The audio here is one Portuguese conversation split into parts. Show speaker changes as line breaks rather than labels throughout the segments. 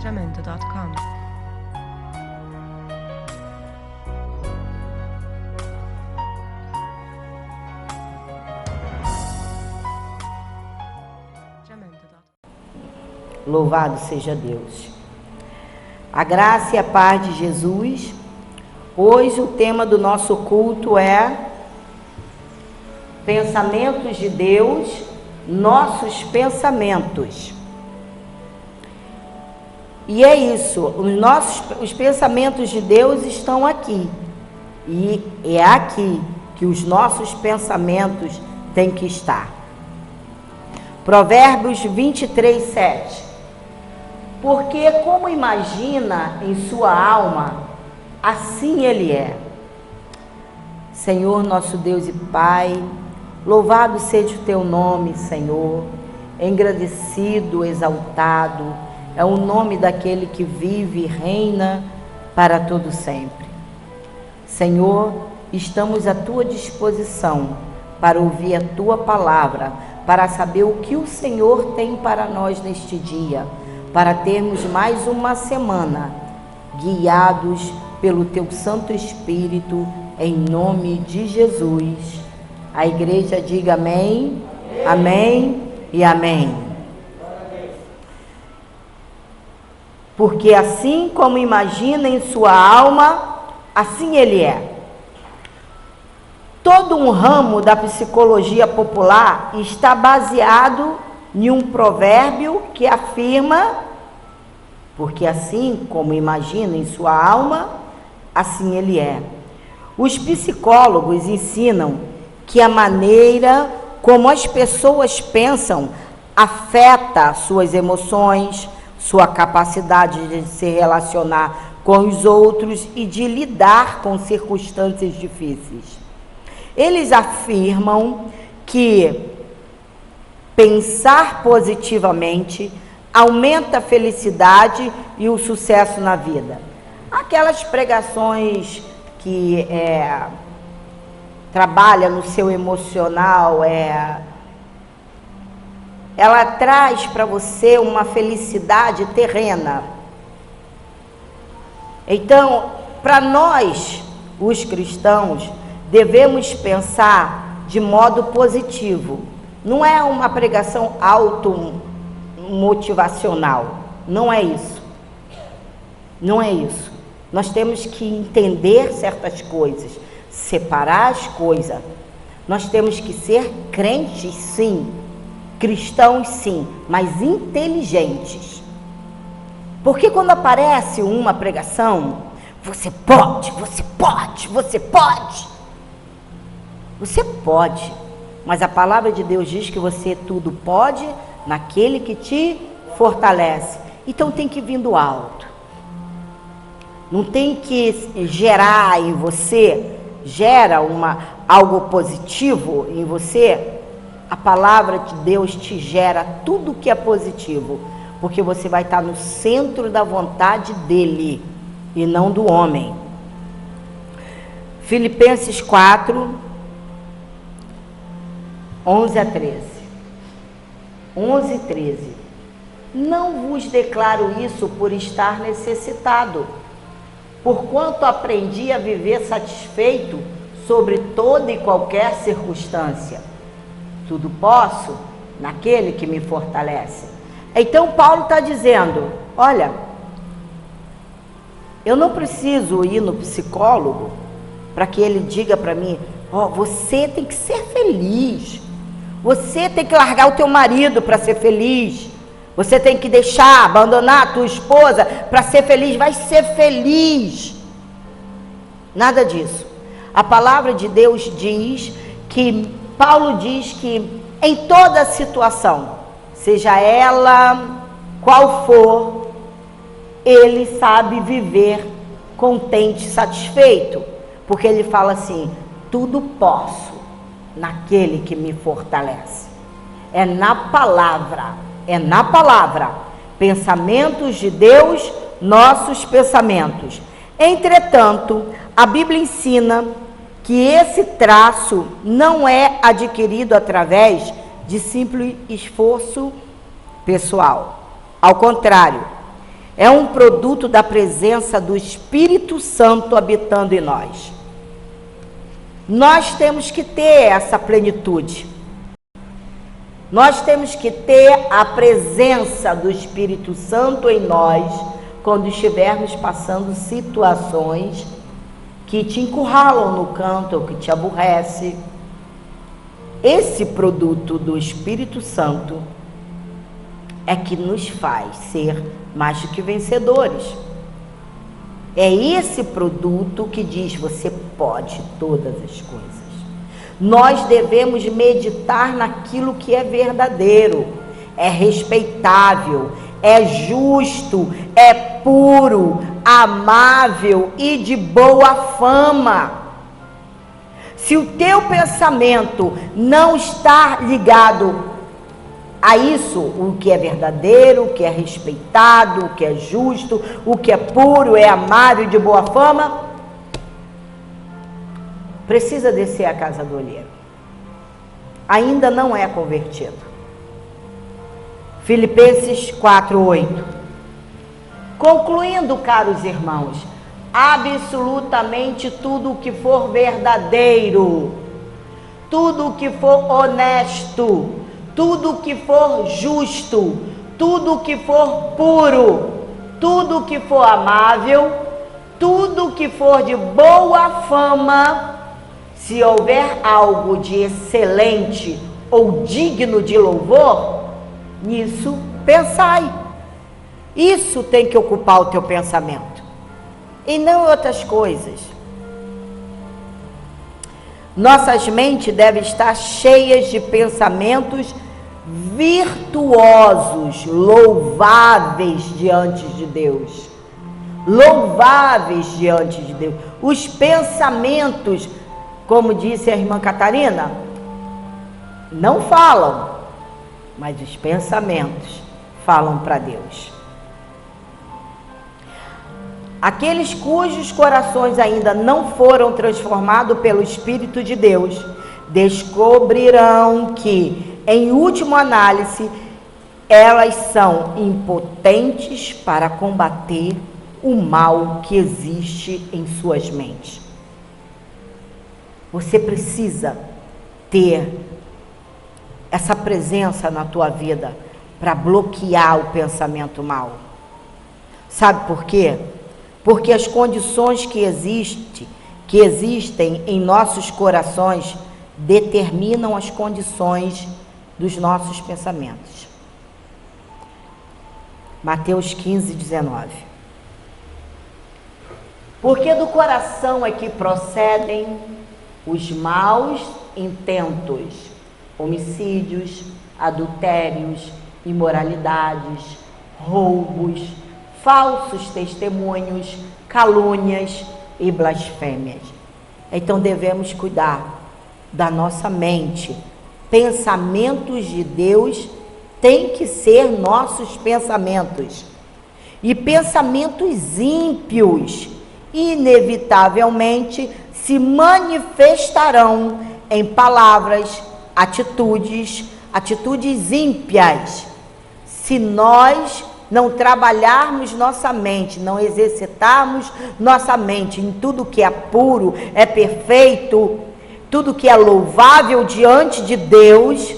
Jamendo.com.
Louvado seja Deus. A graça e a paz de Jesus. Hoje o tema do nosso culto é Pensamentos de Deus, nossos pensamentos. E é isso, os pensamentos de Deus estão aqui. E é aqui que os nossos pensamentos têm que estar. Provérbios 23, 7. Porque como imagina em sua alma, assim ele é. Senhor nosso Deus e Pai, louvado seja o teu nome, Senhor, engrandecido, exaltado, é o nome daquele que vive e reina para todo sempre. Senhor, estamos à tua disposição para ouvir a tua palavra, para saber o que o Senhor tem para nós neste dia, para termos mais uma semana guiados pelo teu Santo Espírito, em nome de Jesus. A igreja diga amém, amém e amém. Porque assim como imagina em sua alma, assim ele é. Todo um ramo da psicologia popular está baseado em um provérbio que afirma: porque assim como imagina em sua alma, assim ele é. Os psicólogos ensinam que a maneira como as pessoas pensam afeta suas emoções, sua capacidade de se relacionar com os outros e de lidar com circunstâncias difíceis. Eles afirmam que pensar positivamente aumenta a felicidade e o sucesso na vida. Aquelas pregações que trabalha no seu emocional, ela traz para você uma felicidade terrena. Então, para nós, os cristãos, devemos pensar de modo positivo. Não é uma pregação automotivacional, não é isso. Não é isso. Nós temos que entender certas coisas, separar as coisas. Nós temos que ser crentes, sim, cristãos, sim, mas inteligentes. Porque quando aparece uma pregação, você pode, você pode, você pode. Você pode, mas a palavra de Deus diz que você tudo pode naquele que te fortalece. Então tem que vir do alto. Não tem que gerar em você, gera algo positivo em você. A palavra de Deus te gera tudo que é positivo, porque você vai estar no centro da vontade dele e não do homem. Filipenses 4, 11 a 13. 11 e 13. Não vos declaro isso por estar necessitado, porquanto aprendi a viver satisfeito sobre toda e qualquer circunstância. Tudo posso naquele que me fortalece. Então Paulo está dizendo, olha, eu não preciso ir no psicólogo para que ele diga para mim, você tem que ser feliz. Você tem que largar o teu marido para ser feliz. Você tem que abandonar a tua esposa para ser feliz. Vai ser feliz. Nada disso. A palavra de Deus diz que, Paulo diz que em toda situação, seja ela qual for, ele sabe viver contente, satisfeito. Porque ele fala assim, tudo posso naquele que me fortalece. É na palavra. Pensamentos de Deus, nossos pensamentos. Entretanto, a Bíblia ensina que esse traço não é adquirido através de simples esforço pessoal. Ao contrário, É um produto da presença do Espírito Santo habitando em nós. Nós temos que ter essa plenitude. Nós temos que ter a presença do Espírito Santo em nós quando estivermos passando situações que te encurralam no canto ou que te aborrece. Esse produto do Espírito Santo é que nos faz ser mais do que vencedores. É esse produto que diz: você pode todas as coisas. Nós devemos meditar naquilo que é verdadeiro, é respeitável, é justo, é puro, amável e de boa fama. Se o teu pensamento não está ligado a isso, o que é verdadeiro, o que é respeitado, o que é justo, o que é puro, é amável e de boa fama, precisa descer à casa do olheiro. Ainda não é convertido. Filipenses 4:8. Concluindo, caros irmãos, absolutamente tudo o que for verdadeiro, tudo o que for honesto, tudo o que for justo, tudo o que for puro, tudo o que for amável, tudo o que for de boa fama, se houver algo de excelente ou digno de louvor, nisso pensai. Isso tem que ocupar o teu pensamento, e não outras coisas. Nossas mentes devem estar cheias de pensamentos virtuosos, louváveis diante de Deus. Louváveis diante de Deus. Os pensamentos, como disse a irmã Catarina, não falam, mas os pensamentos falam para Deus. Aqueles cujos corações ainda não foram transformados pelo Espírito de Deus, descobrirão que, em última análise, elas são impotentes para combater o mal que existe em suas mentes. Você precisa ter essa presença na tua vida para bloquear o pensamento mal. Sabe por quê? Porque as condições que existem em nossos corações determinam as condições dos nossos pensamentos. Mateus 15:19. Porque do coração é que procedem os maus intentos, homicídios, adultérios, imoralidades, roubos, falsos testemunhos, calúnias e blasfêmias. Então devemos cuidar da nossa mente. Pensamentos de Deus têm que ser nossos pensamentos. E pensamentos ímpios, inevitavelmente, se manifestarão em palavras, atitudes ímpias. Se nós não trabalharmos nossa mente, não exercitarmos nossa mente em tudo que é puro, é perfeito, tudo que é louvável diante de Deus,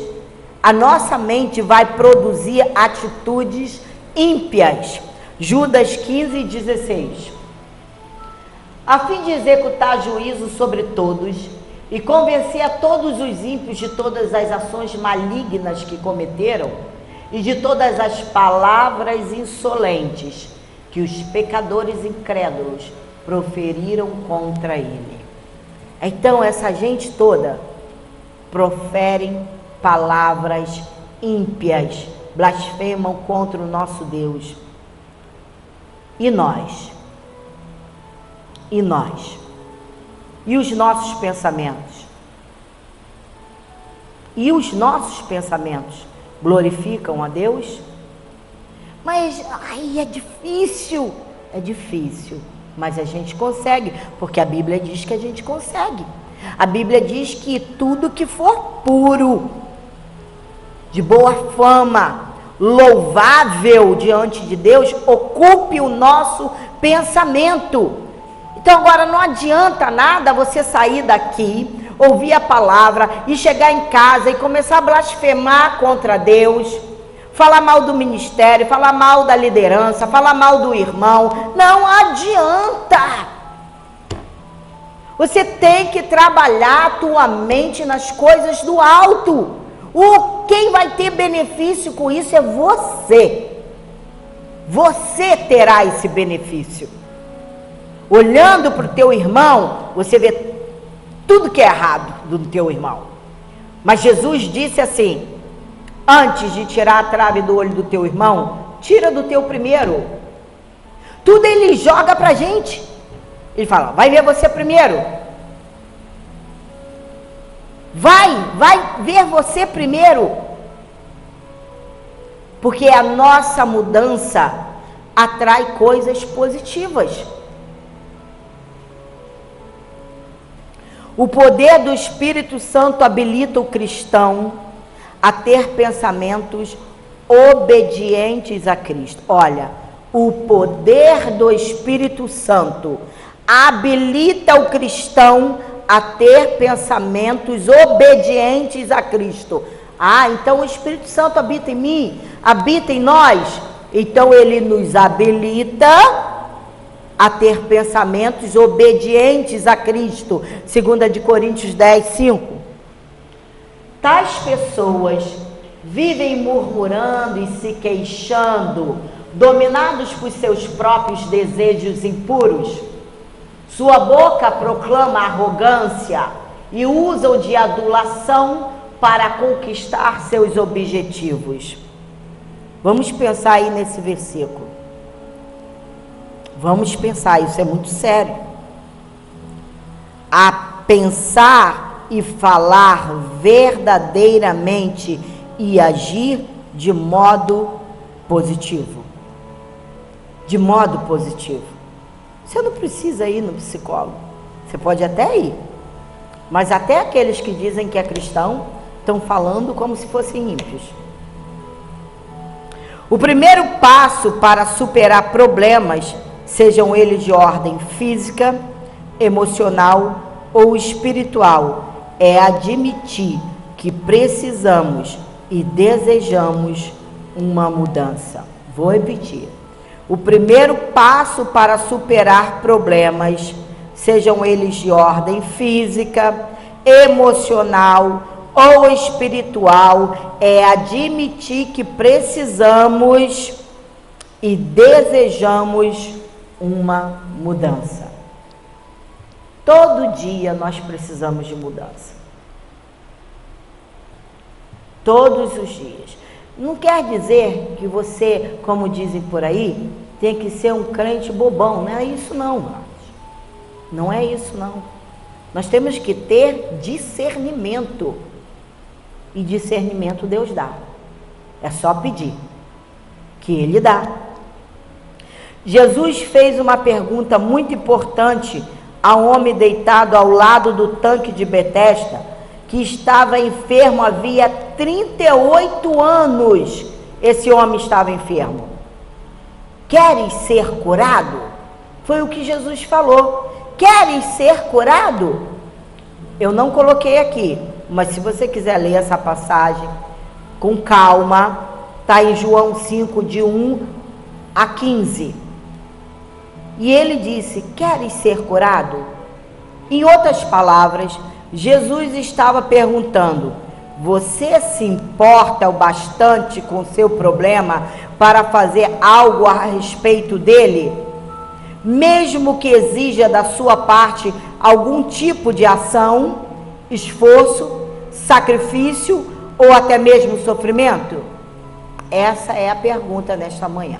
a nossa mente vai produzir atitudes ímpias. Judas 15:16. A fim de executar juízo sobre todos e convencer a todos os ímpios de todas as ações malignas que cometeram e de todas as palavras insolentes que os pecadores incrédulos proferiram contra ele. Então essa gente toda proferem palavras ímpias, blasfemam contra o nosso Deus. E nós? E nós? E os nossos pensamentos? E os nossos pensamentos glorificam a Deus? Mas ai, é difícil, mas a gente consegue, porque a Bíblia diz que a gente consegue. A Bíblia diz que tudo que for puro, de boa fama, louvável diante de Deus ocupe o nosso pensamento. Então agora não adianta nada você sair daqui, ouvir a palavra e chegar em casa e começar a blasfemar contra Deus, falar mal do ministério, falar mal da liderança, falar mal do irmão. Não adianta. Você tem que trabalhar a tua mente nas coisas do alto. Quem vai ter benefício com isso é você. Você terá esse benefício. Olhando para o teu irmão, você vê tudo que é errado do teu irmão. Mas Jesus disse assim: antes de tirar a trave do olho do teu irmão, tira do teu primeiro. Tudo ele joga para a gente. Ele fala: vai ver você primeiro. Vai ver você primeiro. Porque a nossa mudança atrai coisas positivas. O poder do Espírito Santo habilita o cristão a ter pensamentos obedientes a Cristo. Olha, o poder do Espírito Santo habilita o cristão a ter pensamentos obedientes a Cristo. Então o Espírito Santo habita em mim, habita em nós. Então ele nos habilita a ter pensamentos obedientes a Cristo. 2 Coríntios 10, 5. Tais pessoas vivem murmurando e se queixando, dominados por seus próprios desejos impuros. Sua boca proclama arrogância e usam de adulação para conquistar seus objetivos. Vamos pensar aí nesse versículo. Vamos pensar, isso é muito sério. A pensar e falar verdadeiramente e agir de modo positivo. De modo positivo. Você não precisa ir no psicólogo. Você pode até ir. Mas até aqueles que dizem que é cristão estão falando como se fossem ímpios. O primeiro passo para superar problemas, sejam eles de ordem física, emocional ou espiritual, é admitir que precisamos e desejamos uma mudança. Vou repetir. O primeiro passo para superar problemas, sejam eles de ordem física, emocional ou espiritual, é admitir que precisamos e desejamos uma mudança. Todo dia nós precisamos de mudança. Todos os dias. Não quer dizer que você, como dizem por aí, tem que ser um crente bobão. Não é isso não, irmãos. Não é isso não. Nós temos que ter discernimento. E discernimento Deus dá. É só pedir, que Ele dá. Jesus fez uma pergunta muito importante ao homem deitado ao lado do tanque de Betesda, que estava enfermo havia 38 anos. Esse homem estava enfermo. Queres ser curado? Foi o que Jesus falou. Queres ser curado? Eu não coloquei aqui, mas se você quiser ler essa passagem com calma, está em João 5, de 1 a 15. E ele disse: queres ser curado? Em outras palavras, Jesus estava perguntando: você se importa o bastante com o seu problema para fazer algo a respeito dele? Mesmo que exija da sua parte algum tipo de ação, esforço, sacrifício ou até mesmo sofrimento? Essa é a pergunta nesta manhã.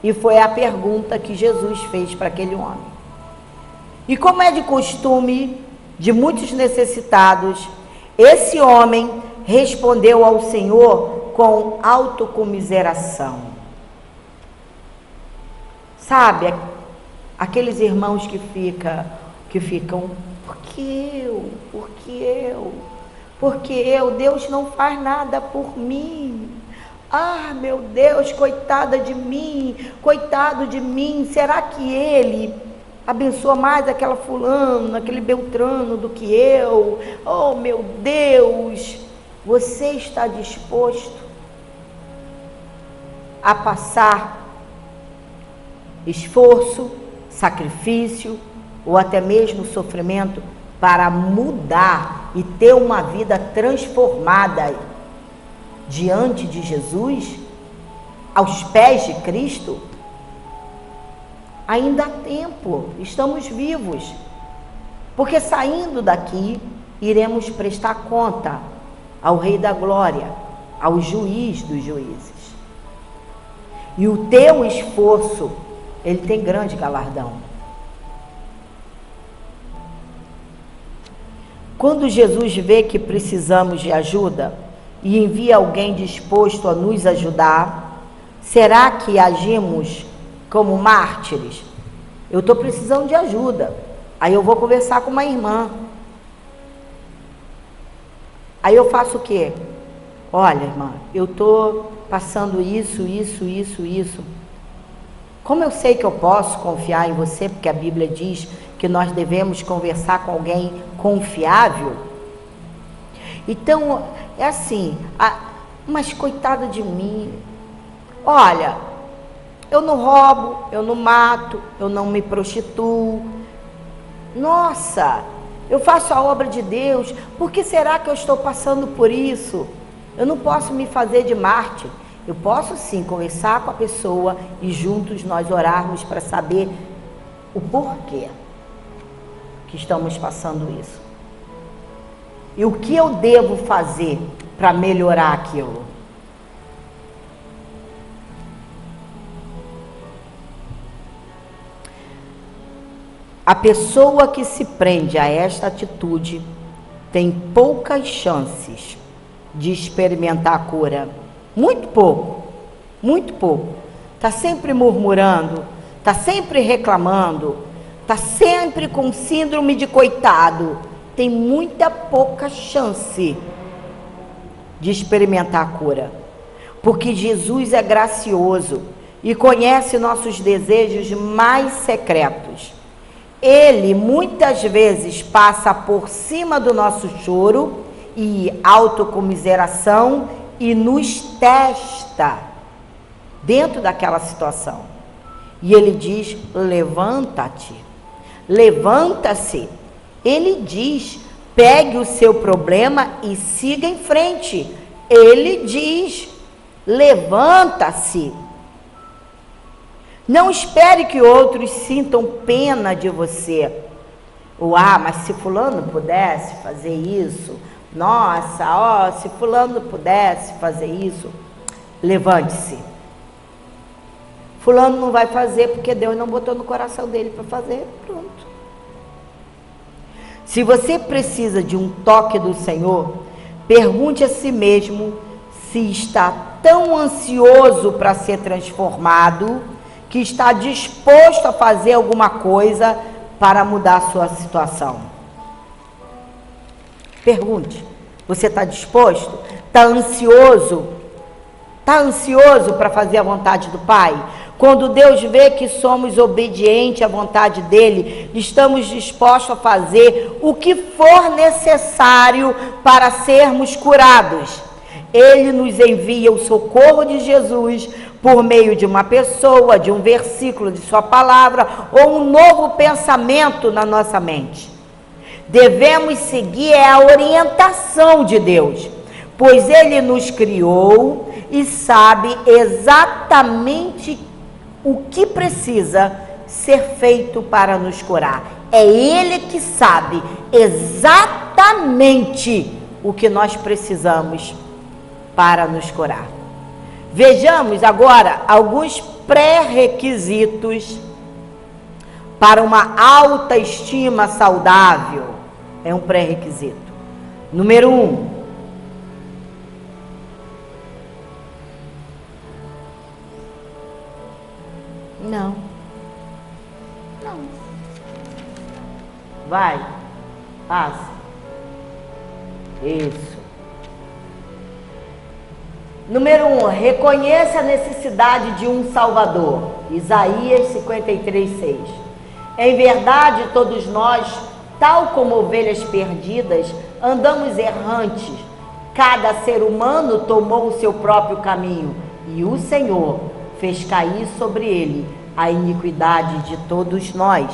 E foi a pergunta que Jesus fez para aquele homem. E como é de costume de muitos necessitados, esse homem respondeu ao Senhor com autocomiseração. Sabe, aqueles irmãos que ficam, porque eu, Deus não faz nada por mim, Ah, meu Deus, coitada de mim, coitado de mim, será que ele abençoa mais aquela fulano, aquele beltrano do que eu? Oh, meu Deus, você está disposto a passar esforço, sacrifício ou até mesmo sofrimento para mudar e ter uma vida transformada diante de Jesus, aos pés de Cristo? Ainda há tempo, estamos vivos, porque saindo daqui, iremos prestar conta ao Rei da Glória, ao Juiz dos juízes. E o teu esforço, ele tem grande galardão. Quando Jesus vê que precisamos de ajuda e envia alguém disposto a nos ajudar, será que agimos como mártires? Eu estou precisando de ajuda. Aí eu vou conversar com uma irmã. Aí eu faço o quê? Olha, irmã, eu estou passando isso. Como eu sei que eu posso confiar em você, porque a Bíblia diz que nós devemos conversar com alguém confiável. Então, é assim, mas coitada de mim. Olha, eu não roubo, eu não mato, eu não me prostituo. Nossa, eu faço a obra de Deus, por que será que eu estou passando por isso? Eu não posso me fazer de mártir. Eu posso sim conversar com a pessoa e juntos nós orarmos para saber o porquê que estamos passando isso. E o que eu devo fazer para melhorar aquilo? A pessoa que se prende a esta atitude tem poucas chances de experimentar a cura. Muito pouco. Está sempre murmurando, está sempre reclamando, está sempre com síndrome de coitado. Tem pouca chance de experimentar a cura. Porque Jesus é gracioso e conhece nossos desejos mais secretos. Ele muitas vezes passa por cima do nosso choro e autocomiseração e nos testa dentro daquela situação. E ele diz: levanta-te, levanta-se. Ele diz: pegue o seu problema e siga em frente. Ele diz: levanta-se. Não espere que outros sintam pena de você. Ou, mas se fulano pudesse fazer isso, nossa, se fulano pudesse fazer isso, levante-se. Fulano não vai fazer porque Deus não botou no coração dele para fazer, pronto. Se você precisa de um toque do Senhor, pergunte a si mesmo se está tão ansioso para ser transformado, que está disposto a fazer alguma coisa para mudar a sua situação. Pergunte, você está disposto? Está ansioso? Está ansioso para fazer a vontade do Pai? Quando Deus vê que somos obedientes à vontade dEle, estamos dispostos a fazer o que for necessário para sermos curados. Ele nos envia o socorro de Jesus por meio de uma pessoa, de um versículo de sua palavra ou um novo pensamento na nossa mente. Devemos seguir a orientação de Deus, pois Ele nos criou e sabe exatamente o que precisa ser feito para nos curar. É Ele que sabe exatamente o que nós precisamos para nos curar. Vejamos agora alguns pré-requisitos para uma autoestima saudável. É um pré-requisito. Número 1. Não. Vai. Passa. Isso. Número 1, reconheça a necessidade de um Salvador. Isaías 53:6. Em verdade, todos nós, tal como ovelhas perdidas, andamos errantes. Cada ser humano tomou o seu próprio caminho, e o Senhor fez cair sobre ele a iniquidade de todos nós.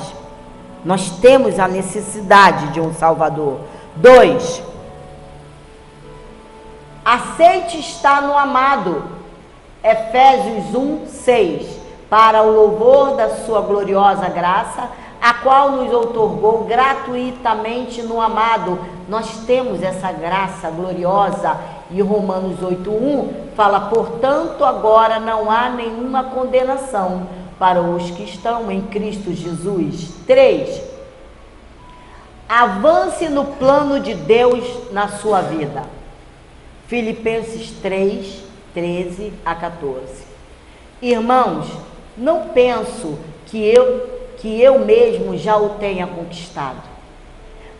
Nós temos a necessidade de um Salvador. 2, aceite estar no amado. Efésios 1:6. Para o louvor da sua gloriosa graça, a qual nos outorgou gratuitamente no amado. Nós temos essa graça gloriosa. E Romanos 8:1 fala: portanto, agora não há nenhuma condenação para os que estão em Cristo Jesus. 3, avance no plano de Deus na sua vida. Filipenses 3:13-14. Irmãos, não penso que eu mesmo já o tenha conquistado,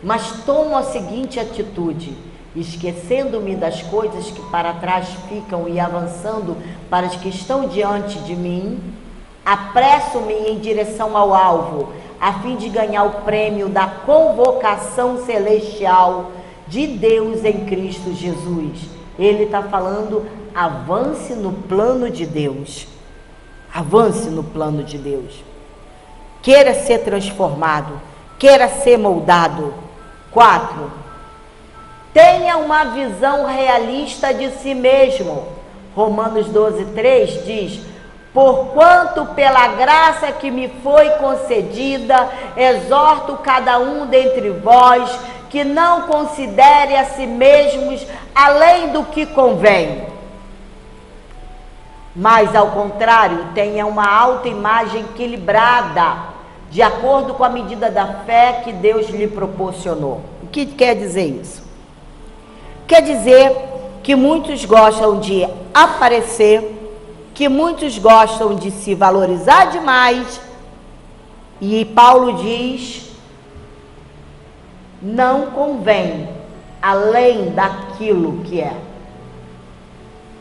mas tomo a seguinte atitude: esquecendo-me das coisas que para trás ficam e avançando para as que estão diante de mim, apresso-me em direção ao alvo, a fim de ganhar o prêmio da convocação celestial de Deus em Cristo Jesus. Ele está falando, avance no plano de Deus. Avance no plano de Deus. Queira ser transformado, queira ser moldado. 4, tenha uma visão realista de si mesmo. Romanos 12:3 diz: porquanto pela graça que me foi concedida, exorto cada um dentre vós que não considere a si mesmos além do que convém, mas ao contrário, tenha uma autoimagem equilibrada, de acordo com a medida da fé que Deus lhe proporcionou. O que quer dizer isso? Quer dizer que muitos gostam de aparecer, que muitos gostam de se valorizar demais, e Paulo diz: não convém além daquilo que é.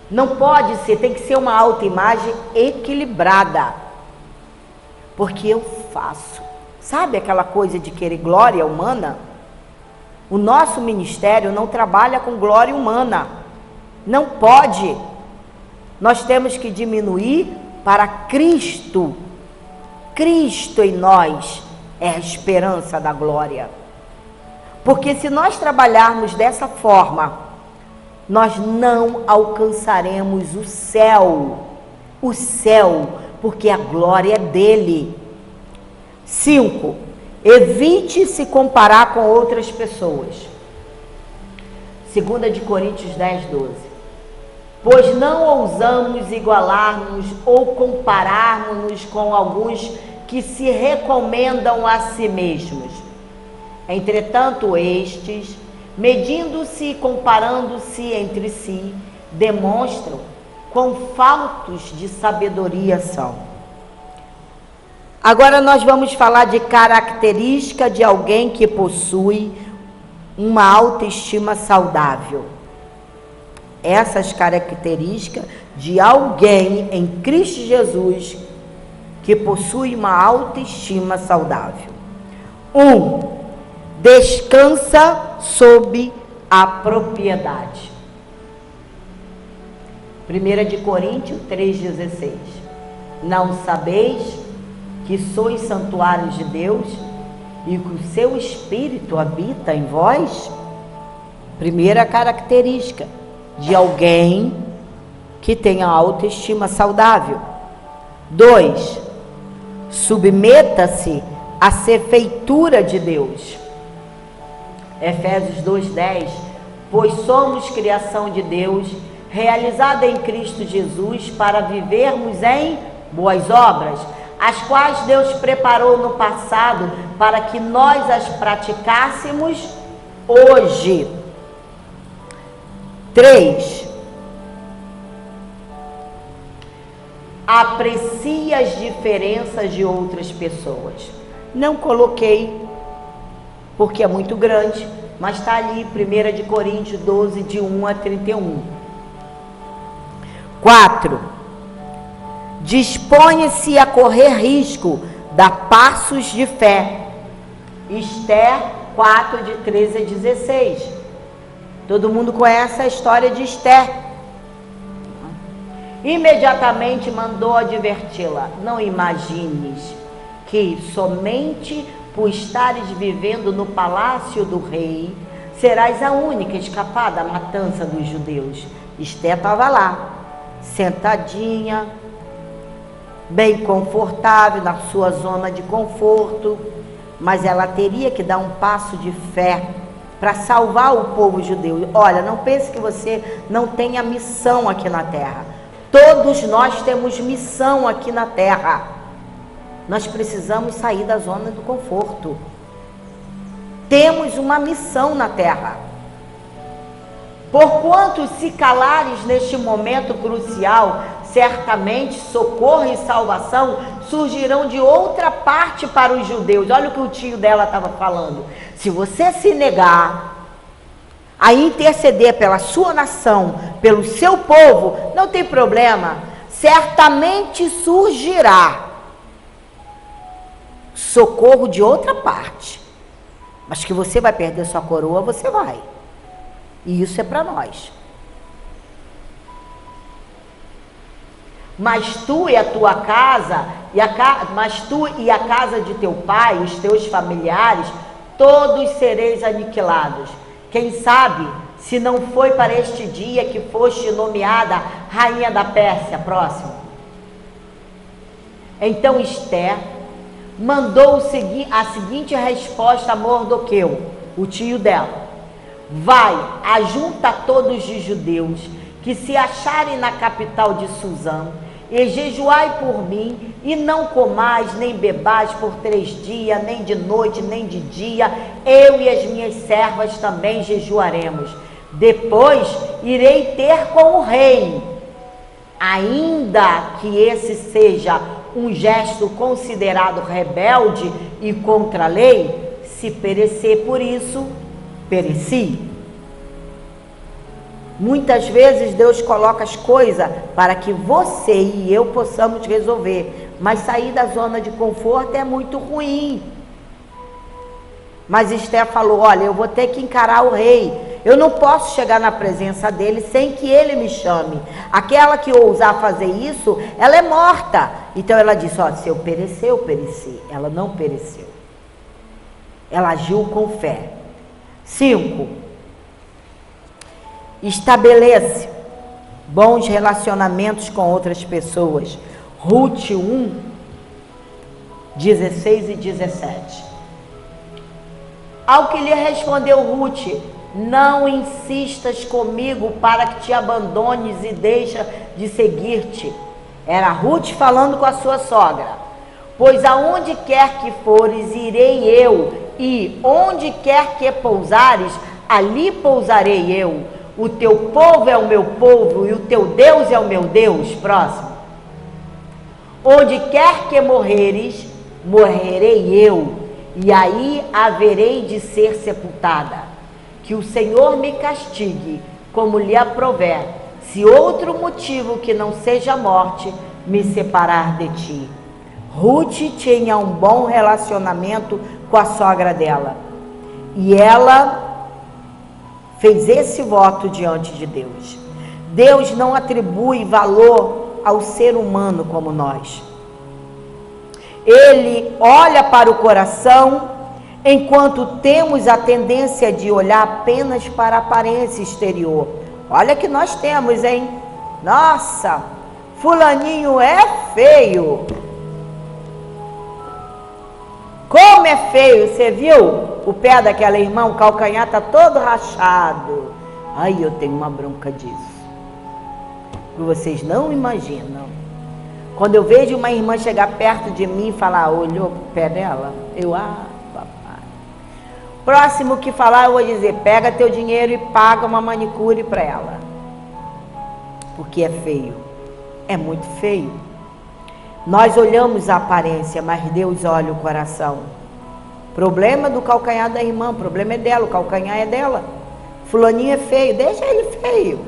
Não pode ser, tem que ser uma autoimagem equilibrada. Porque eu faço. Sabe aquela coisa de querer glória humana? O nosso ministério não trabalha com glória humana. Não pode. Nós temos que diminuir para Cristo. Cristo em nós é a esperança da glória. Porque se nós trabalharmos dessa forma, nós não alcançaremos o céu, porque a glória é dele. 5, evite se comparar com outras pessoas. 2 de Coríntios 10:12. Pois não ousamos igualar-nos ou compararmos-nos com alguns que se recomendam a si mesmos. Entretanto, estes, medindo-se e comparando-se entre si, demonstram quão faltos de sabedoria são. Agora nós vamos falar de característica de alguém que possui uma autoestima saudável. Essas características de alguém em Cristo Jesus que possui uma autoestima saudável. 1. Descansa sob a propriedade. 1 de Coríntios 3,16. Não sabeis que sois santuários de Deus e que o seu Espírito habita em vós? Primeira característica de alguém que tenha autoestima saudável. 2. Submeta-se à ser feitura de Deus. Efésios 2:10. Pois somos criação de Deus, realizada em Cristo Jesus, para vivermos em boas obras, as quais Deus preparou no passado para que nós as praticássemos hoje. 3. Aprecie as diferenças de outras pessoas. Não coloquei porque é muito grande, mas está ali 1 de Coríntios 12, de 1 a 31. 4. Dispõe-se a correr risco, dá passos de fé. Esther 4, de 13 a 16. Todo mundo conhece a história de Esther. Imediatamente mandou adverti-la: não imagines que somente por estares vivendo no palácio do rei serás a única escapada da matança dos judeus. Esther estava lá, sentadinha, bem confortável, na sua zona de conforto, mas ela teria que dar um passo de fé para salvar o povo judeu. Olha, não pense que você não tenha missão aqui na terra. Todos nós temos missão aqui na terra. Nós precisamos sair da zona do conforto. Temos uma missão na terra. Porquanto se calares neste momento crucial, certamente socorro e salvação surgirão de outra parte para os judeus. Olha o que o tio dela estava falando. Se você se negar a interceder pela sua nação, pelo seu povo, não tem problema. Certamente surgirá socorro de outra parte. Mas que você vai perder sua coroa, você vai. E isso é para nós. Mas tu e a tua casa, mas tu e a casa de teu pai, os teus familiares, todos sereis aniquilados. Quem sabe se não foi para este dia que foste nomeada rainha da Pérsia. Próximo. Então Esther mandou a seguinte resposta a Mardoqueu, o tio dela: vai, ajunta todos os judeus que se acharem na capital de Suzã, e jejuai por mim, e não comais nem bebais por 3 dias, nem de noite, nem de dia. Eu e as minhas servas também jejuaremos. Depois irei ter com o rei. Ainda que esse seja um gesto considerado rebelde e contra a lei, se perecer por isso, pereci. Muitas vezes Deus coloca as coisas para que você e eu possamos resolver, mas sair da zona de conforto é muito ruim. Mas Esther falou: olha, eu vou ter que encarar o rei, eu não posso chegar na presença dele sem que ele me chame. Aquela que ousar fazer isso, ela é morta. Então ela disse: ó, se eu perecer, eu pereci. Ela não pereceu, ela agiu com fé. 5. Estabelece bons relacionamentos com outras pessoas. Ruth 1, 16 e 17. Ao que lhe respondeu Ruth: não insistas comigo para que te abandones e deixa de seguir-te. Era Ruth falando com a sua sogra. Pois aonde quer que fores, irei eu, e onde quer que pousares, ali pousarei eu. O teu povo é o meu povo, e o teu Deus é o meu Deus. Próximo. Onde quer que morreres, morrerei eu, e aí haverei de ser sepultada. Que o Senhor me castigue, como lhe aprouver, se outro motivo que não seja a morte me separar de ti. Ruth tinha um bom relacionamento com a sogra dela, e ela fez esse voto diante de Deus. Deus não atribui valor ao ser humano como nós. Ele olha para o coração, enquanto temos a tendência de olhar apenas para a aparência exterior. Olha que nós temos, hein? Nossa, fulaninho é feio. Como é feio, você viu? O pé daquela irmã, o calcanhar está todo rachado. Ai, eu tenho uma bronca disso. Vocês não imaginam. Quando eu vejo uma irmã chegar perto de mim e falar: olhou pro pé dela, eu, papai. Próximo que falar, eu vou dizer: pega teu dinheiro e paga uma manicure para ela. Porque é feio. É muito feio. Nós olhamos a aparência, mas Deus olha o coração. Problema do calcanhar da irmã, o problema é dela, o calcanhar é dela. Fulaninho é feio, deixa ele feio.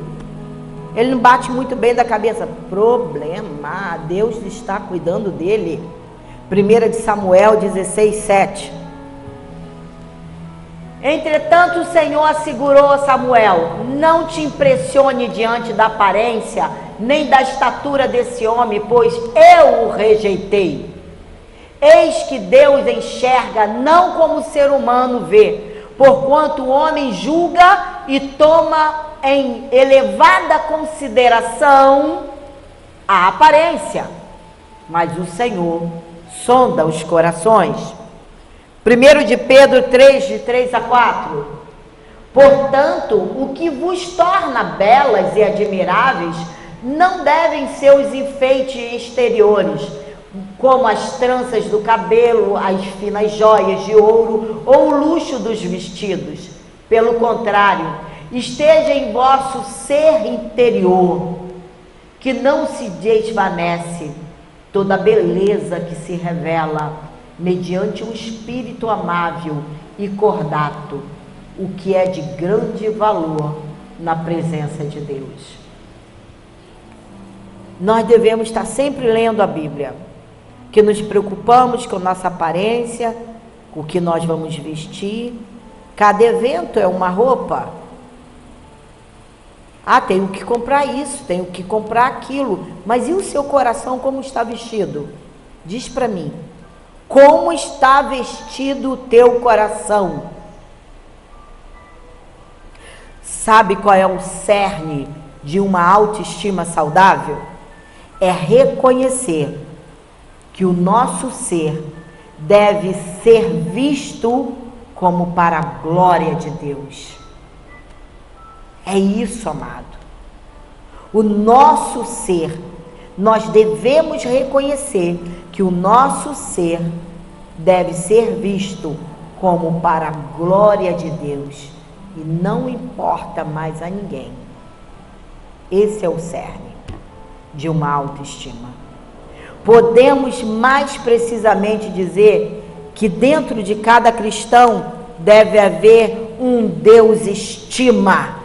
ele não bate muito bem da cabeça. Problema, Deus está cuidando dele. 1 de Samuel 16:7. Entretanto, o Senhor assegurou a Samuel: não te impressione diante da aparência, nem da estatura desse homem, pois eu o rejeitei. Eis que Deus enxerga não como o ser humano vê, porquanto o homem julga e toma em elevada consideração a aparência, mas o Senhor sonda os corações. 1 de Pedro 3, de 3 a 4. Portanto, o que vos torna belas e admiráveis não devem ser os enfeites exteriores, como as tranças do cabelo, as finas joias de ouro ou o luxo dos vestidos. Pelo contrário, esteja em vosso ser interior, que não se desvanece, toda a beleza que se revela mediante um espírito amável e cordato, o que é de grande valor na presença de Deus. Nós devemos estar sempre lendo a Bíblia, que nos preocupamos com nossa aparência, com o que nós vamos vestir. Cada evento é uma roupa. Tenho que comprar isso, tenho que comprar aquilo. Mas e o seu coração, como está vestido? Diz para mim. Como está vestido o teu coração? Sabe qual é o cerne de uma autoestima saudável? É reconhecer que o nosso ser deve ser visto como para a glória de Deus. É isso, amado. O nosso ser, nós devemos reconhecer que o nosso ser deve ser visto como para a glória de Deus e não importa mais a ninguém. Esse é o cerne de uma autoestima. Podemos mais precisamente dizer que dentro de cada cristão deve haver um Deus estima,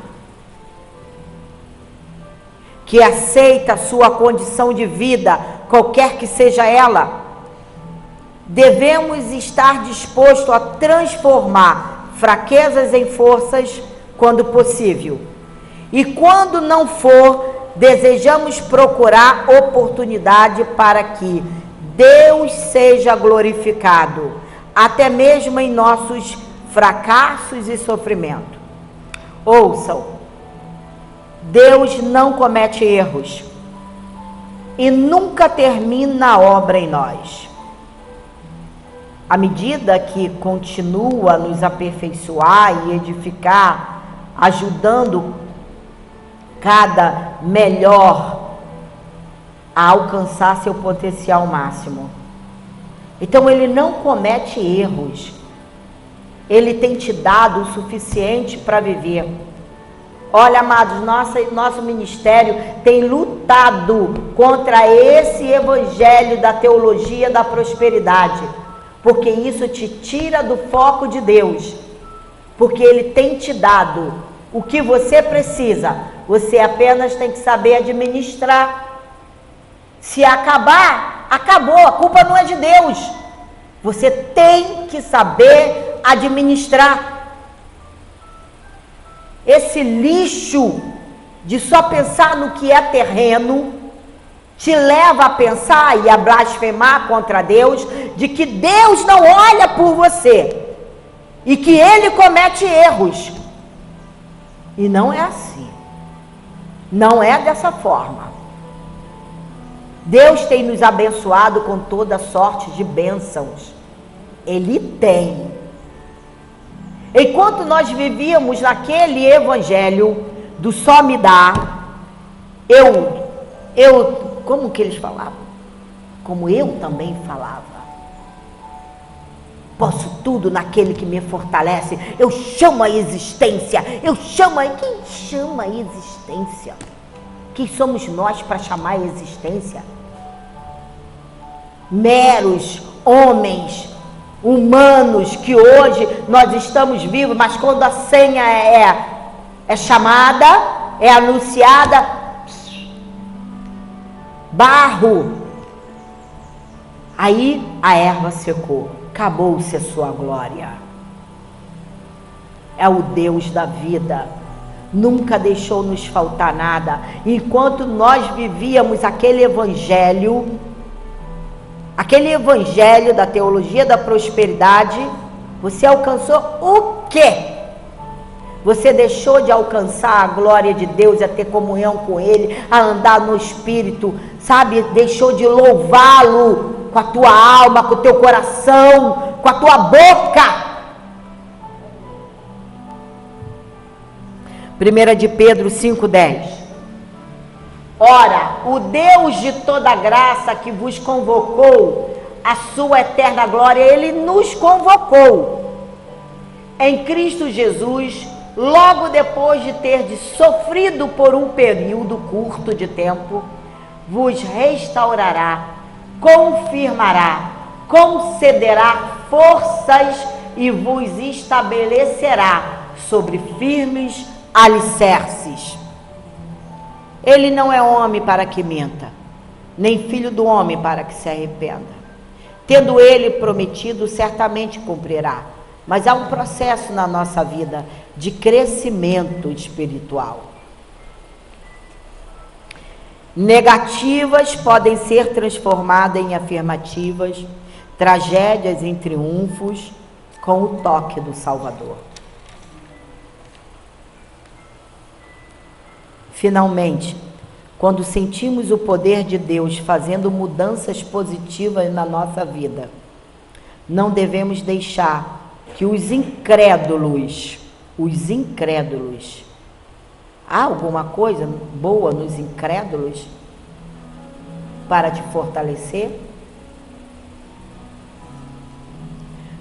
que aceita a sua condição de vida, qualquer que seja ela. Devemos estar dispostos a transformar fraquezas em forças quando possível. E quando não for, desejamos procurar oportunidade para que Deus seja glorificado, até mesmo em nossos fracassos e sofrimento. Ouçam, Deus não comete erros e nunca termina a obra em nós. À medida que continua a nos aperfeiçoar e edificar, ajudando cada melhor a alcançar seu potencial máximo. Então ele não comete erros. Ele tem te dado o suficiente para viver. Olha, amados, nosso ministério tem lutado contra esse evangelho da teologia da prosperidade, porque isso te tira do foco de Deus, porque ele tem te dado o que você precisa, você apenas tem que saber administrar. Se acabar, acabou, a culpa não é de Deus, você tem que saber administrar. Esse lixo de só pensar no que é terreno te leva a pensar e a blasfemar contra Deus, de que Deus não olha por você e que Ele comete erros. E não é assim. Não é dessa forma. Deus tem nos abençoado com toda sorte de bênçãos. Ele tem. Enquanto nós vivíamos naquele evangelho do só me dá, como que eles falavam? Como eu também falava. Posso tudo naquele que me fortalece. Eu chamo a existência. Quem chama a existência? Quem somos nós para chamar a existência? Meros homens humanos que hoje nós estamos vivos, mas quando a senha é chamada, é anunciada, barro. Aí a erva secou, acabou-se a sua glória. É o Deus da vida, nunca deixou nos faltar nada. Enquanto nós vivíamos aquele evangelho da teologia da prosperidade, você alcançou o quê? Você deixou de alcançar a glória de Deus, a ter comunhão com Ele, a andar no Espírito, sabe? Deixou de louvá-lo com a tua alma, com o teu coração, com a tua boca. 1 de Pedro 5,10. Ora, o Deus de toda graça que vos convocou à sua eterna glória, Ele nos convocou em Cristo Jesus, logo depois de ter sofrido por um período curto de tempo, vos restaurará, confirmará, concederá forças e vos estabelecerá sobre firmes alicerces. Ele não é homem para que minta, nem filho do homem para que se arrependa. Tendo ele prometido, certamente cumprirá. Mas há um processo na nossa vida de crescimento espiritual. Negativas podem ser transformadas em afirmativas, tragédias em triunfos, com o toque do Salvador. Finalmente, quando sentimos o poder de Deus fazendo mudanças positivas na nossa vida, não devemos deixar que os incrédulos, há alguma coisa boa nos incrédulos para te fortalecer?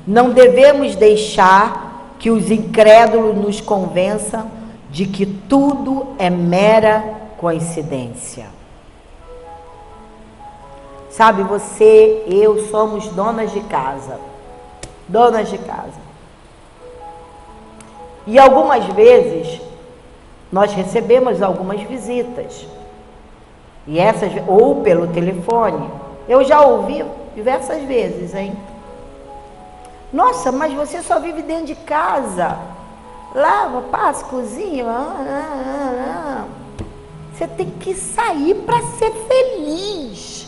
Não devemos deixar que os incrédulos nos convençam de que tudo é mera coincidência. Sabe, você, eu somos donas de casa. E algumas vezes nós recebemos algumas visitas. E essas, ou pelo telefone. Eu já ouvi diversas vezes, hein? Nossa, mas você só vive dentro de casa. Lava, passa, cozinha. Você tem que sair para ser feliz.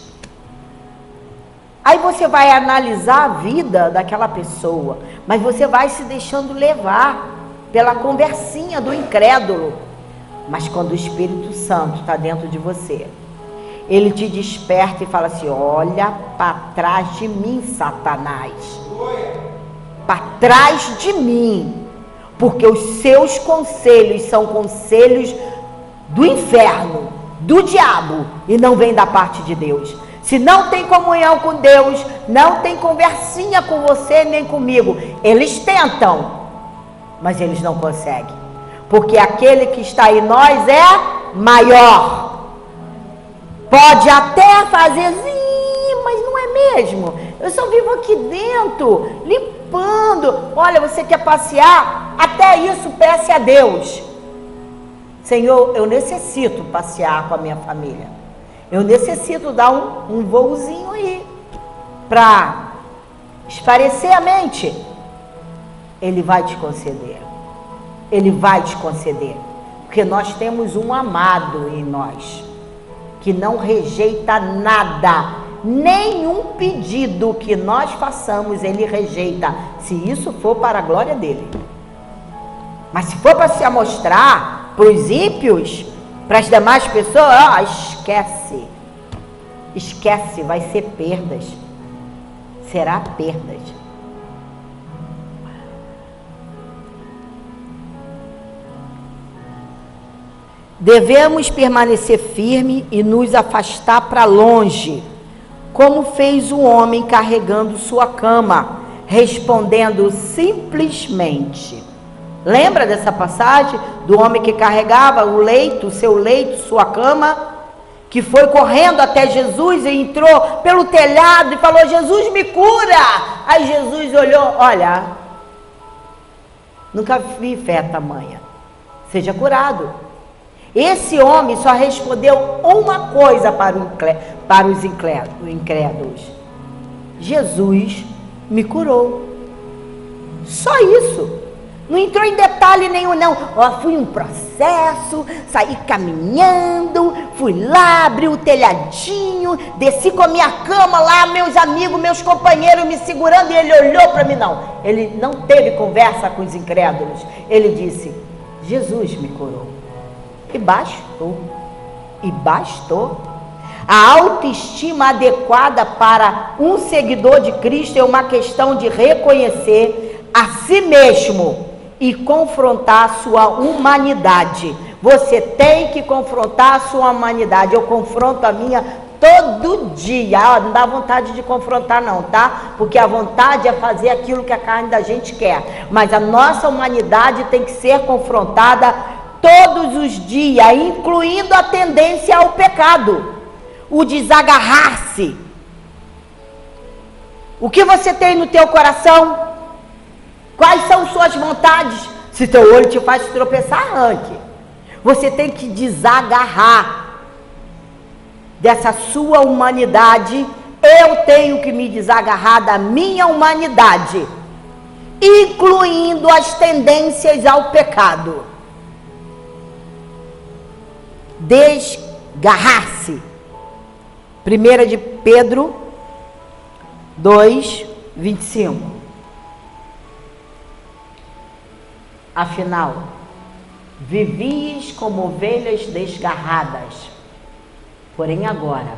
Aí você vai analisar a vida daquela pessoa, mas você vai se deixando levar pela conversinha do incrédulo. Mas quando o Espírito Santo está dentro de você, ele te desperta e fala assim: olha para trás de mim, Satanás. Para trás de mim. Porque os seus conselhos são conselhos do inferno, do diabo, e não vem da parte de Deus. Se não tem comunhão com Deus, não tem conversinha com você nem comigo. Eles tentam, mas eles não conseguem. Porque aquele que está em nós é maior. Pode até fazer assim, mas não é mesmo. Eu só vivo aqui dentro, limpando. Olha, você quer passear? Até isso peça a Deus. Senhor, eu necessito passear com a minha família. Eu necessito dar um voozinho aí para esparecer a mente. Ele vai te conceder. Ele vai te conceder. Porque nós temos um amado em nós, que não rejeita nada. Nenhum pedido que nós façamos, ele rejeita, se isso for para a glória dele. Mas se for para se amostrar para os ímpios, para as demais pessoas, esquece, vai ser perdas, será perdas. Devemos permanecer firme e nos afastar para longe, como fez o homem carregando sua cama, respondendo simplesmente. Lembra dessa passagem do homem que carregava o leito, seu leito, sua cama, que foi correndo até Jesus e entrou pelo telhado e falou: Jesus, me cura! Aí Jesus olhou: olha, nunca vi fé tamanha, seja curado. Esse homem só respondeu uma coisa para os incrédulos: Jesus me curou. Só isso. Não entrou em detalhe nenhum, não. Fui um processo, saí caminhando, fui lá, abri o telhadinho, desci com a minha cama lá, meus amigos, meus companheiros me segurando, e ele olhou para mim. Não, ele não teve conversa com os incrédulos. Ele disse: Jesus me curou. E bastou. E bastou. A autoestima adequada para um seguidor de Cristo é uma questão de reconhecer a si mesmo e confrontar a sua humanidade. Você tem que confrontar a sua humanidade. Eu confronto a minha todo dia. Não dá vontade de confrontar não, tá? Porque a vontade é fazer aquilo que a carne da gente quer. Mas a nossa humanidade tem que ser confrontada todos os dias, incluindo a tendência ao pecado, o desagarrar-se. O que você tem no teu coração? Quais são suas vontades? Se teu olho te faz tropeçar, arranque. Você tem que desagarrar dessa sua humanidade. Eu tenho que me desagarrar da minha humanidade, incluindo as tendências ao pecado. Desgarrar-se. 1 de Pedro 2, 25. Afinal, vivias como ovelhas desgarradas, porém agora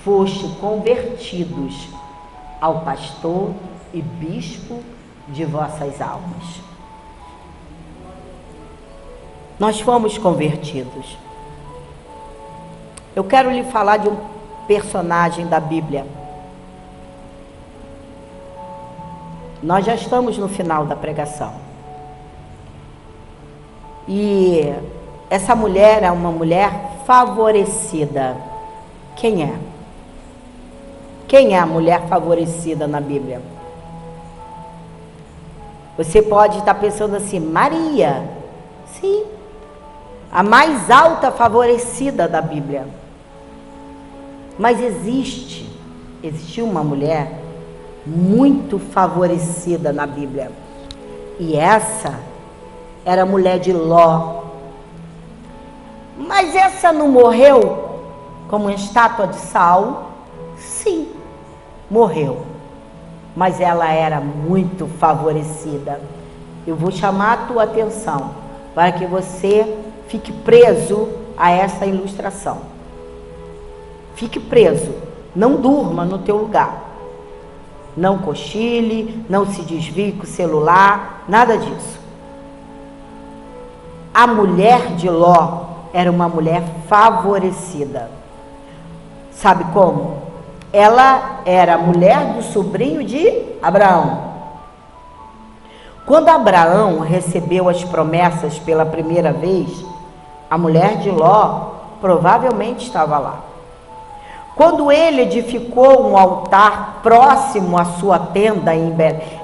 foste convertidos ao pastor e bispo de vossas almas. Nós fomos convertidos. Eu quero lhe falar de um personagem da Bíblia. Nós já estamos no final da pregação. E essa mulher é uma mulher favorecida. Quem é? Quem é a mulher favorecida na Bíblia? Você pode estar pensando assim: Maria. Sim, a mais alta favorecida da Bíblia. Mas existiu uma mulher muito favorecida na Bíblia. E essa era a mulher de Ló. Mas essa não morreu como uma estátua de sal? Sim, morreu. Mas ela era muito favorecida. Eu vou chamar a tua atenção para que você fique preso a essa ilustração. Fique preso. Não durma no teu lugar. Não cochile, não se desvie com o celular, nada disso. A mulher de Ló era uma mulher favorecida. Sabe como? Ela era mulher do sobrinho de Abraão. Quando Abraão recebeu as promessas pela primeira vez, a mulher de Ló provavelmente estava lá. Quando ele edificou um altar próximo à sua tenda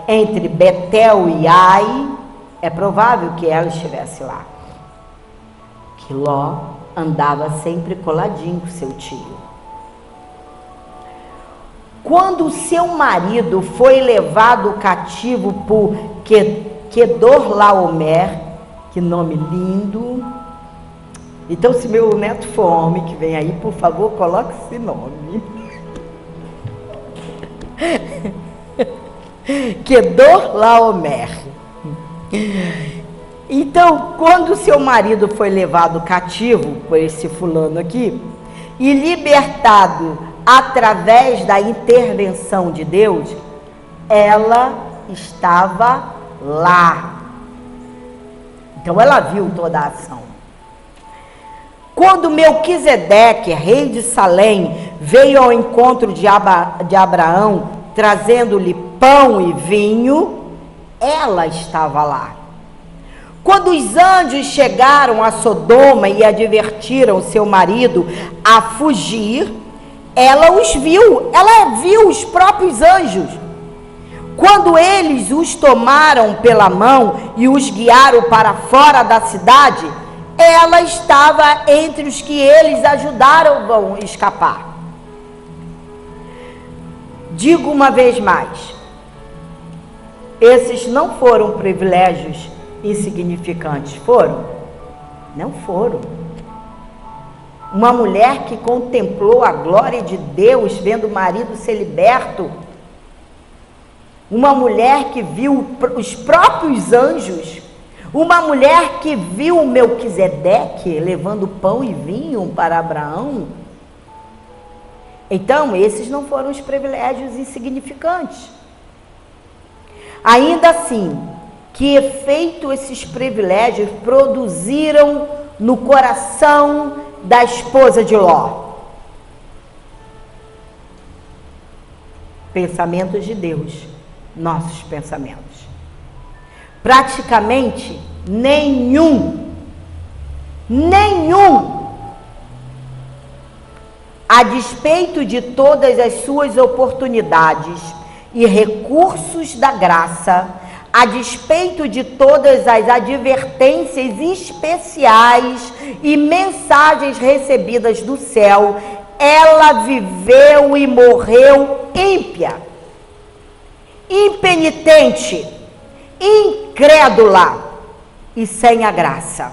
entre Betel e Ai, é provável que ela estivesse lá. Que Ló andava sempre coladinho com seu tio. Quando seu marido foi levado cativo por Quedorlaomer, que nome lindo. Então, se meu neto for homem que vem aí, por favor, coloque esse nome. Quedorlaomer. Então, quando seu marido foi levado cativo por esse fulano aqui e libertado através da intervenção de Deus, ela estava lá. Então, ela viu toda a ação. Quando Melquisedeque, rei de Salém, veio ao encontro de Abraão, trazendo-lhe pão e vinho, ela estava lá. Quando os anjos chegaram a Sodoma e advertiram seu marido a fugir, ela os viu, ela viu os próprios anjos. Quando eles os tomaram pela mão e os guiaram para fora da cidade, ela estava entre os que eles ajudaram a escapar. Digo uma vez mais, esses não foram privilégios insignificantes, foram? Não foram. Uma mulher que contemplou a glória de Deus, vendo o marido ser liberto, uma mulher que viu os próprios anjos, uma mulher que viu Melquisedeque levando pão e vinho para Abraão. Então, esses não foram os privilégios insignificantes. Ainda assim, que efeito esses privilégios produziram no coração da esposa de Ló? Pensamentos de Deus, nossos pensamentos. Praticamente nenhum. A despeito de todas as suas oportunidades e recursos da graça, a despeito de todas as advertências especiais e mensagens recebidas do céu, ela viveu e morreu ímpia, impenitente, incrédula e sem a graça.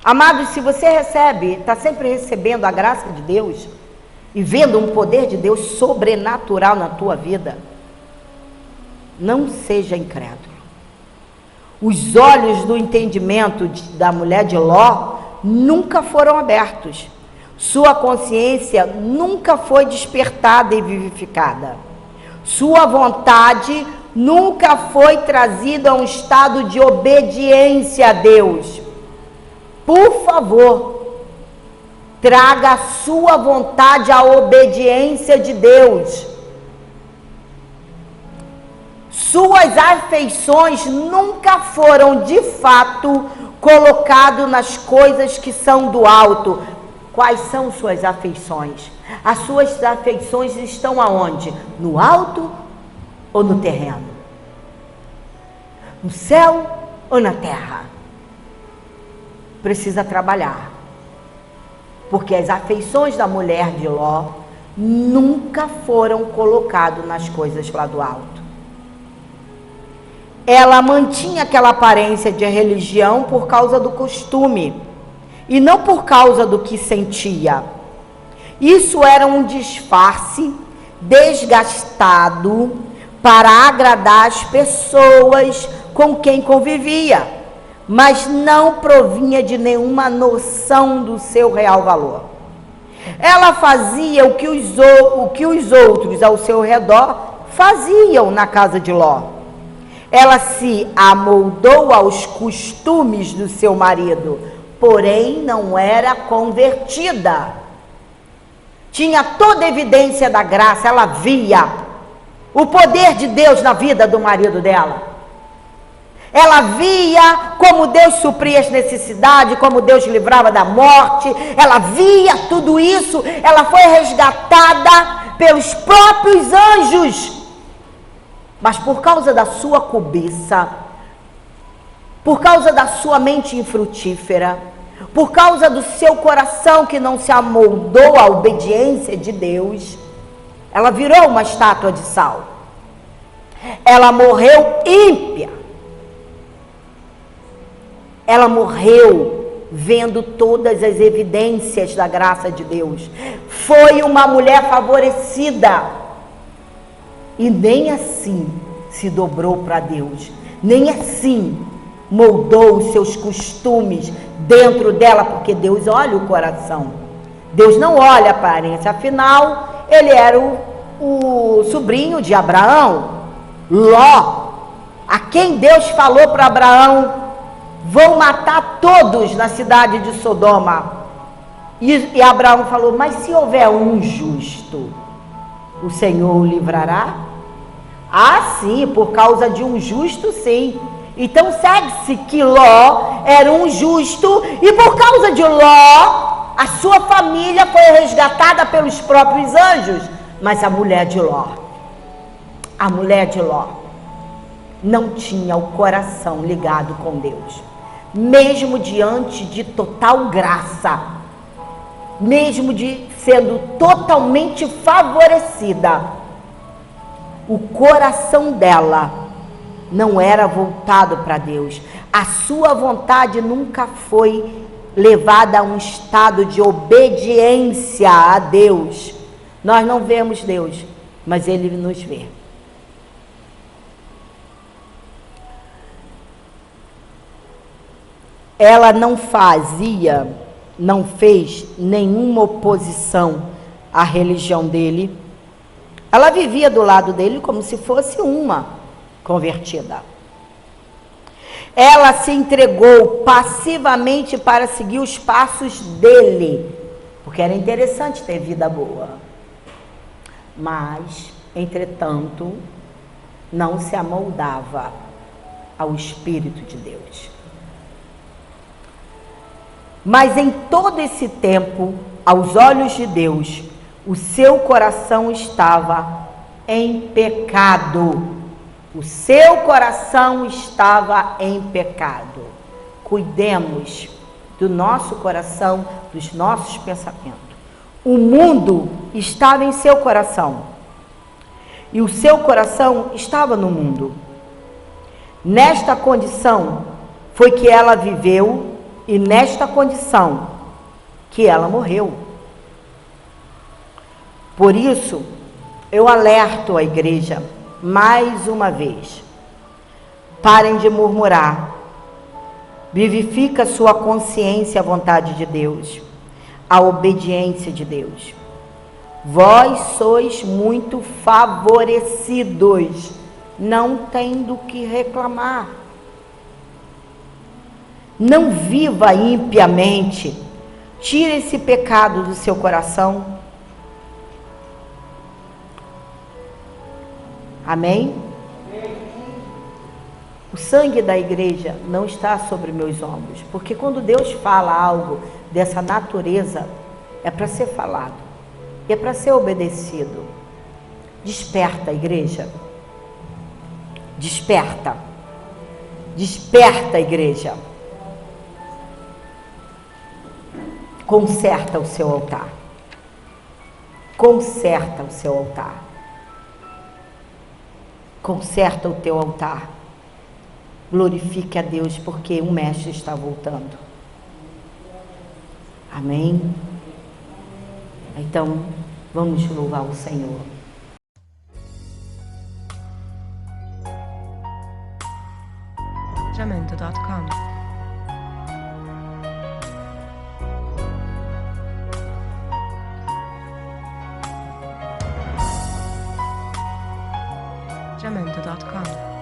Amados, se você recebe, está sempre recebendo a graça de Deus e vendo um poder de Deus sobrenatural na tua vida, não seja incrédulo. Os olhos do entendimento da mulher de Ló nunca foram abertos. Sua consciência nunca foi despertada e vivificada. Sua vontade nunca foi trazida a um estado de obediência a Deus. Por favor, traga a sua vontade à obediência de Deus. Suas afeições nunca foram de fato colocadas nas coisas que são do alto. Quais são suas afeições? As suas afeições estão aonde? No alto ou no terreno? No céu ou na terra? Precisa trabalhar. Porque as afeições da mulher de Ló nunca foram colocadas nas coisas lá do alto. Ela mantinha aquela aparência de religião por causa do costume e não por causa do que sentia. Isso era um disfarce desgastado para agradar as pessoas com quem convivia, mas não provinha de nenhuma noção do seu real valor. Ela fazia o que os outros ao seu redor faziam na casa de Ló. Ela se amoldou aos costumes do seu marido, porém não era convertida. Tinha toda a evidência da graça, ela via o poder de Deus na vida do marido dela. Ela via como Deus supria as necessidades, como Deus livrava da morte. Ela via tudo isso. Ela foi resgatada pelos próprios anjos. Mas por causa da sua cobiça, por causa da sua mente infrutífera, por causa do seu coração que não se amoldou à obediência de Deus, ela virou uma estátua de sal. Ela morreu ímpia. Ela morreu vendo todas as evidências da graça de Deus. Foi uma mulher favorecida. E nem assim se dobrou para Deus. Nem assim moldou os seus costumes dentro dela, porque Deus olha o coração. Deus não olha a aparência. Afinal, ele era o sobrinho de Abraão, Ló, a quem Deus falou para Abraão: vão matar todos na cidade de Sodoma. E Abraão falou: mas se houver um justo, o Senhor o livrará? Ah, sim, por causa de um justo, sim. Então segue-se que Ló era um justo, e por causa de Ló, a sua família foi resgatada pelos próprios anjos. Mas a mulher de Ló não tinha o coração ligado com Deus. mesmo diante de total graça, mesmo de sendo totalmente favorecida, o coração dela não era voltado para Deus. A sua vontade nunca foi levada a um estado de obediência a Deus. Nós não vemos Deus, mas Ele nos vê. Ela não fez nenhuma oposição à religião dele. Ela vivia do lado dele como se fosse uma convertida. Ela se entregou passivamente para seguir os passos dele, porque era interessante ter vida boa. Mas, entretanto, não se amoldava ao Espírito de Deus. Mas em todo esse tempo, aos olhos de Deus, o seu coração estava em pecado. O seu coração estava em pecado. Cuidemos do nosso coração, dos nossos pensamentos. O mundo estava em seu coração. E o seu coração estava no mundo. Nesta condição foi que ela viveu e nesta condição que ela morreu. Por isso, eu alerto a igreja mais uma vez: parem de murmurar, vivifica sua consciência à vontade de Deus, à obediência de Deus. Vós sois muito favorecidos, não tem do que reclamar. Não viva impiamente, tire esse pecado do seu coração. Amém? O sangue da igreja não está sobre meus ombros, porque quando Deus fala algo dessa natureza, é para ser falado, e é para ser obedecido. Desperta, igreja. Desperta. Desperta, igreja. Conserta o seu altar. Conserta o seu altar. Conserta o teu altar. Glorifique a Deus, porque o Mestre está voltando. Amém? Então, vamos louvar o Senhor.
Jamendo.com Jamendo.com